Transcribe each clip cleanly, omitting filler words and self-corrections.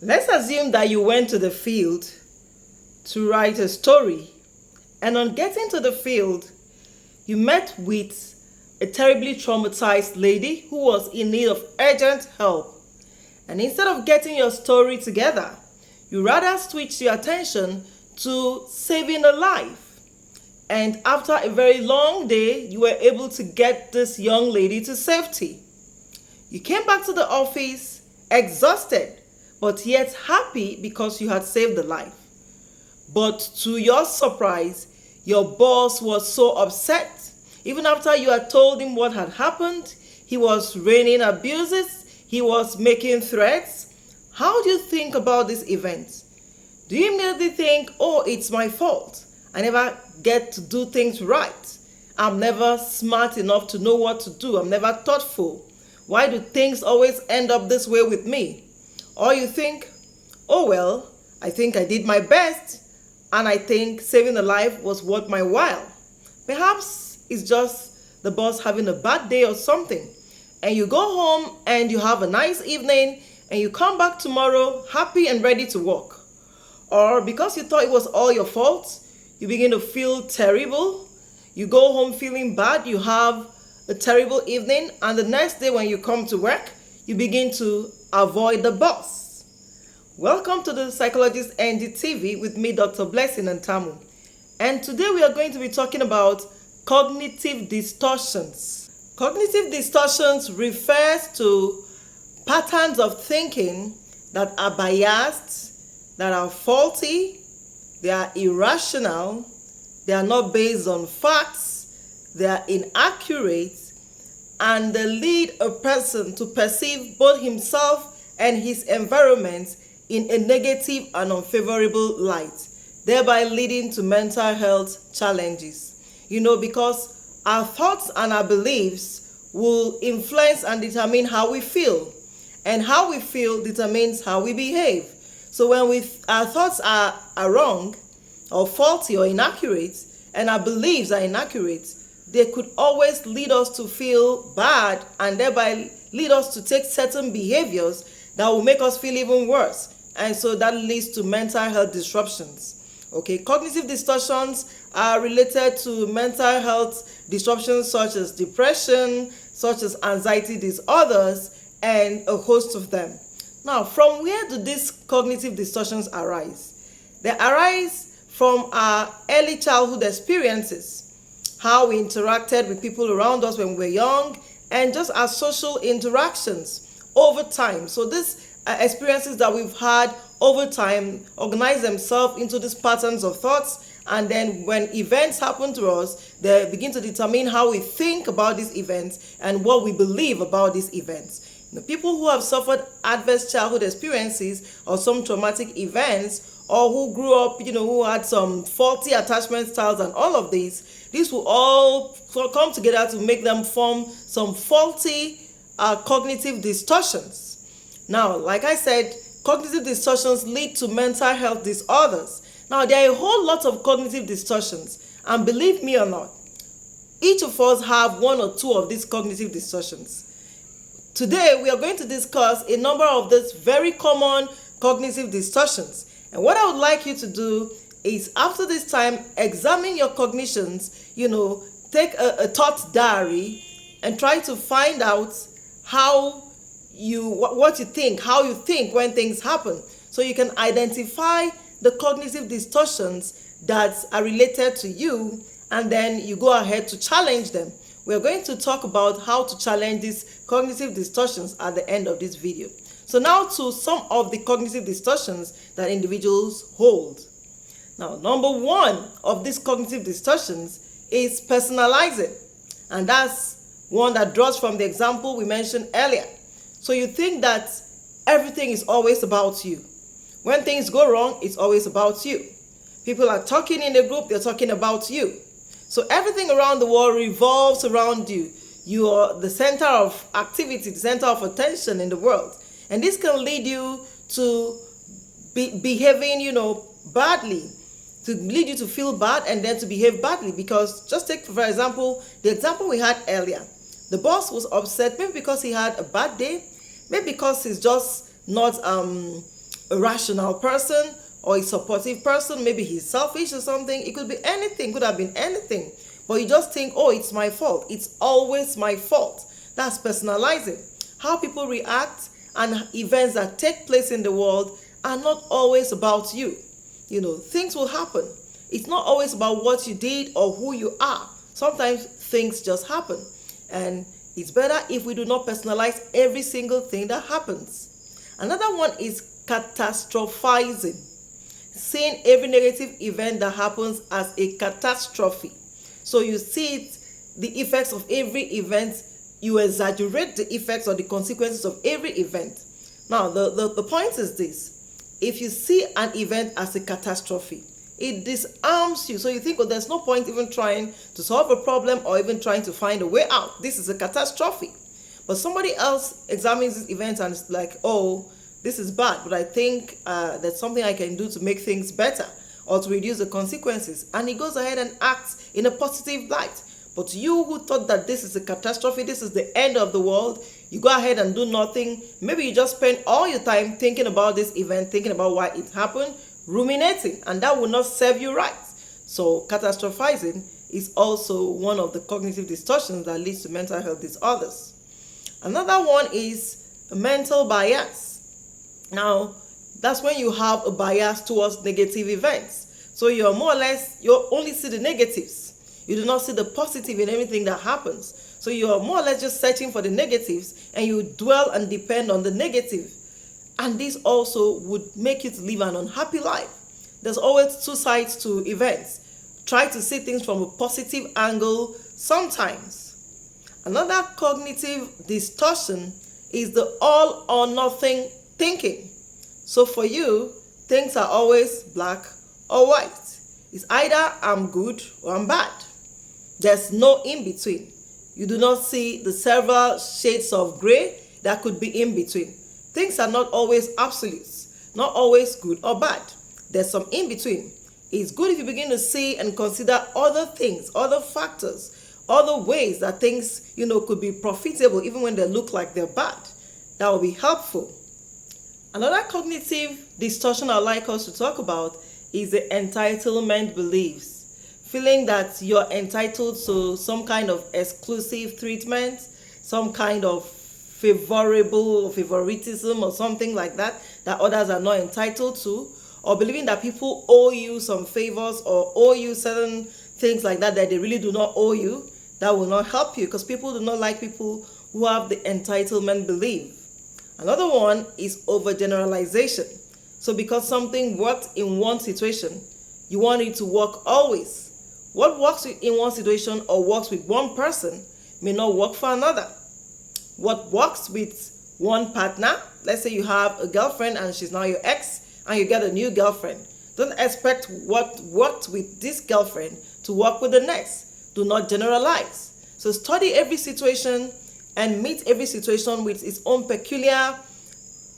Let's assume that you went to the field to write a story, and on getting to the field, you met with a terribly traumatized lady who was in need of urgent help. And instead of getting your story together, you rather switched your attention to saving a life. And after a very long day, you were able to get this young lady to safety. You came back to the office exhausted, but yet happy because you had saved the life. But to your surprise, your boss was so upset. Even after you had told him what had happened, he was raining abuses, he was making threats. How do you think about this event? Do you immediately think, oh, it's my fault? I never get to do things right. I'm never smart enough to know what to do. I'm never thoughtful. Why do things always end up this way with me? Or you think, oh well, I think I did my best, and I think saving a life was worth my while. Perhaps it's just the boss having a bad day or something, and you go home and you have a nice evening, and you come back tomorrow happy and ready to work. Or because you thought it was all your fault, you begin to feel terrible. You go home feeling bad, you have a terrible evening, and the next day when you come to work, you begin to avoid the boss. Welcome to the Psychologist NDTV with me, Dr. Blessing and Tamu. And today we are going to be talking about cognitive distortions. Cognitive distortions refers to patterns of thinking that are biased, that are faulty, they are irrational, they are not based on facts, they are inaccurate, and they lead a person to perceive both himself and his environment in a negative and unfavorable light, thereby leading to mental health challenges. Because our thoughts and our beliefs will influence and determine how we feel, and how we feel determines how we behave. So when our thoughts are wrong or faulty or inaccurate, and our beliefs are inaccurate, they could always lead us to feel bad and thereby lead us to take certain behaviors that will make us feel even worse. And so that leads to mental health disruptions. Okay, cognitive distortions are related to mental health disruptions such as depression, such as anxiety disorders, and a host of them. Now, from where do these cognitive distortions arise? They arise from our early childhood experiences, how we interacted with people around us when we were young, and just our social interactions over time. So these experiences that we've had over time organize themselves into these patterns of thoughts, and then when events happen to us, they begin to determine how we think about these events and what we believe about these events. People who have suffered adverse childhood experiences or some traumatic events, or who grew up, who had some faulty attachment styles and all of these will all come together to make them form some faulty cognitive distortions. Now, like I said, cognitive distortions lead to mental health disorders. Now, there are a whole lot of cognitive distortions, and believe me or not, each of us have one or two of these cognitive distortions. Today, we are going to discuss a number of these very common cognitive distortions. And what I would like you to do is, after this time, examine your cognitions, take a thought diary and try to find out what you think, how you think when things happen, so you can identify the cognitive distortions that are related to you, and then you go ahead to challenge them. We're going to talk about how to challenge these cognitive distortions at the end of this video. So now to some of the cognitive distortions that individuals hold. Now, number one of these cognitive distortions is personalizing, and that's one that draws from the example we mentioned earlier. So you think that everything is always about you. When things go wrong, it's always about you. People are talking in a group, they're talking about you. So everything around the world revolves around you. You are the center of activity, the center of attention in the world. And this can lead you to behaving, badly, to lead you to feel bad and then to behave badly. Because just take, for example, the example we had earlier. The boss was upset, maybe because he had a bad day, maybe because he's just not a rational person or a supportive person. Maybe he's selfish or something. It could be anything, could have been anything. But you just think, oh, it's my fault. It's always my fault. That's personalizing. How people react and events that take place in the world are not always about you. Things will happen. It's not always about what you did or who you are. Sometimes things just happen. And it's better if we do not personalize every single thing that happens. Another one is castrophizing. Seeing every negative event that happens as a catastrophe. So you see it, the effects of every event, you exaggerate the effects or the consequences of every event. Now, the point is this. If you see an event as a catastrophe, it disarms you. So you think, oh, there's no point even trying to solve a problem or even trying to find a way out. This is a catastrophe. But somebody else examines this event and is like, oh, this is bad, but I think there's something I can do to make things better or to reduce the consequences. And he goes ahead and acts in a positive light. But you who thought that this is a catastrophe, this is the end of the world, you go ahead and do nothing. Maybe you just spend all your time thinking about this event, thinking about why it happened, ruminating, and that will not serve you right. So catastrophizing is also one of the cognitive distortions that leads to mental health disorders. Another one is a mental bias. Now, that's when you have a bias towards negative events. So you're more or less, you only see the negatives. You do not see the positive in everything that happens. So you're more or less just searching for the negatives and you dwell and depend on the negative. And this also would make you to live an unhappy life. There's always two sides to events. Try to see things from a positive angle sometimes. Another cognitive distortion is the all or nothing thinking. So for you, things are always black or white. It's either I'm good or I'm bad. There's no in between. You do not see the several shades of gray that could be in between. Things are not always absolutes, not always good or bad. There's some in between. It's good if you begin to see and consider other things, other factors, other ways that things, could be profitable even when they look like they're bad. That will be helpful. Another cognitive distortion I'd like us to talk about is the entitlement beliefs. Feeling that you're entitled to some kind of exclusive treatment, some kind of favorable or favoritism or something like that others are not entitled to, or believing that people owe you some favors or owe you certain things like that they really do not owe you. That will not help you because people do not like people who have the entitlement belief. Another one is overgeneralization. So because something worked in one situation, you want it to work always. What works in one situation or works with one person may not work for another. What works with one partner, let's say you have a girlfriend and she's now your ex and you get a new girlfriend. Don't expect what worked with this girlfriend to work with the next. Do not generalize. So study every situation and meet every situation with its own peculiar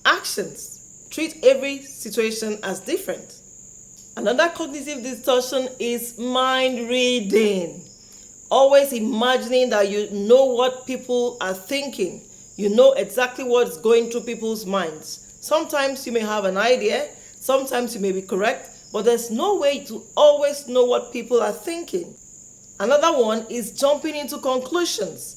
actions. Treat every situation as different. Another cognitive distortion is mind reading. Always imagining that you know what people are thinking. You know exactly what's going through people's minds. Sometimes you may have an idea, sometimes you may be correct, but there's no way to always know what people are thinking. Another one is jumping into conclusions.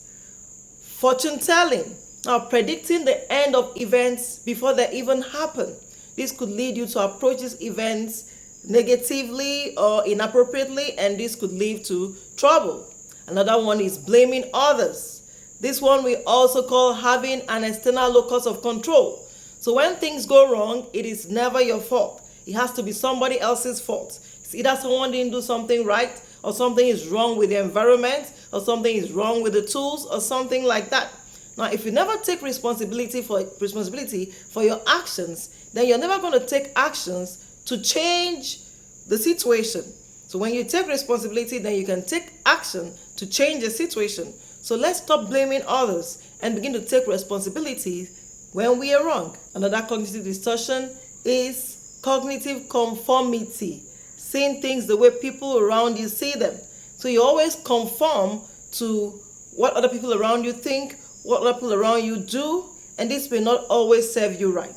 Fortune telling. Now, predicting the end of events before they even happen. This could lead you to approach these events negatively or inappropriately, and this could lead to trouble. Another one is blaming others. This one we also call having an external locus of control. So when things go wrong, it is never your fault. It has to be somebody else's fault. It's either someone didn't do something right, or something is wrong with the environment, or something is wrong with the tools, or something like that. Now, if you never take responsibility for your actions, then you're never going to take actions to change the situation. So when you take responsibility, then you can take action to change the situation. So let's stop blaming others and begin to take responsibility when we are wrong. Another cognitive distortion is cognitive conformity. Seeing things the way people around you see them. So you always conform to what other people around you think, what other people around you do, and this may not always serve you right.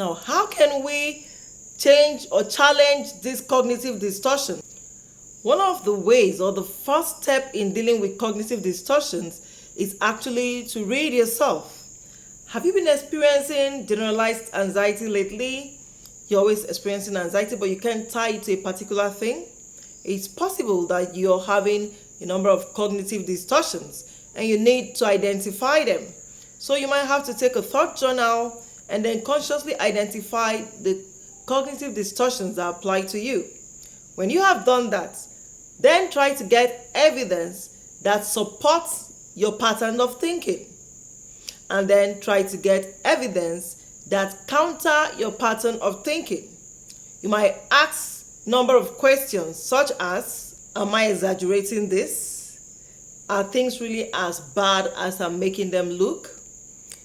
Now, how can we change or challenge this cognitive distortion? One of the ways, or the first step in dealing with cognitive distortions, is actually to read yourself. Have you been experiencing generalized anxiety lately? You're always experiencing anxiety, but you can't tie it to a particular thing. It's possible that you're having a number of cognitive distortions and you need to identify them. So you might have to take a thought journal and then consciously identify the cognitive distortions that apply to you. When you have done that, then try to get evidence that supports your pattern of thinking. And then try to get evidence that counter your pattern of thinking. You might ask a number of questions such as, am I exaggerating this? Are things really as bad as I'm making them look?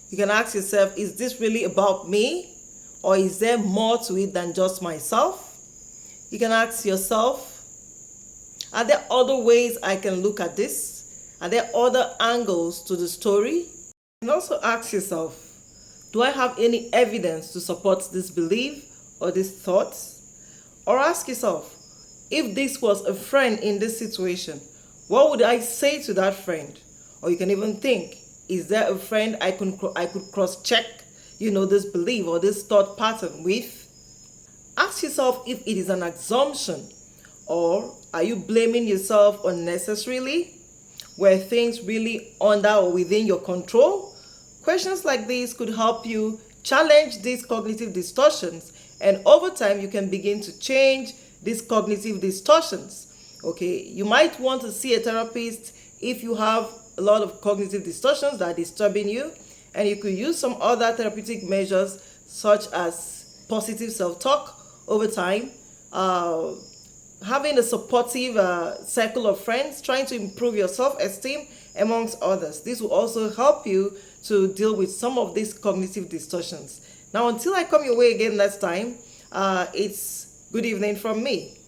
You can ask yourself, is this really about me? Or is there more to it than just myself? You can ask yourself, are there other ways I can look at this? Are there other angles to the story? You can also ask yourself, do I have any evidence to support this belief or this thought? Or ask yourself, if this was a friend in this situation, what would I say to that friend? Or you can even think, is there a friend I could cross-check, this belief or this thought pattern with? Ask yourself if it is an assumption, or are you blaming yourself unnecessarily? Were things really under or within your control? Questions like these could help you challenge these cognitive distortions, and over time you can begin to change these cognitive distortions. Okay, you might want to see a therapist if you have a lot of cognitive distortions that are disturbing you, and you could use some other therapeutic measures such as positive self-talk over time, having a supportive circle of friends, trying to improve your self-esteem, amongst others. This will also help you to deal with some of these cognitive distortions. Now, until I come your way again next time, it's good evening from me.